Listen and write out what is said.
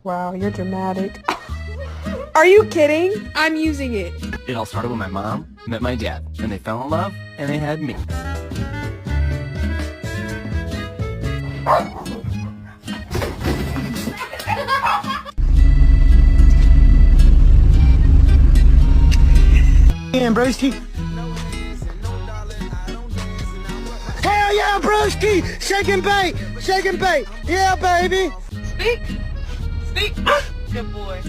Wow, you're dramatic. Are you kidding? I'm using it. It all started when my mom met my dad, and they fell in love, and they had me. Yeah, broski. Hell yeah, broski! Shake and bake! Shake and bake! Yeah, baby! Speak. Speak. Good boy.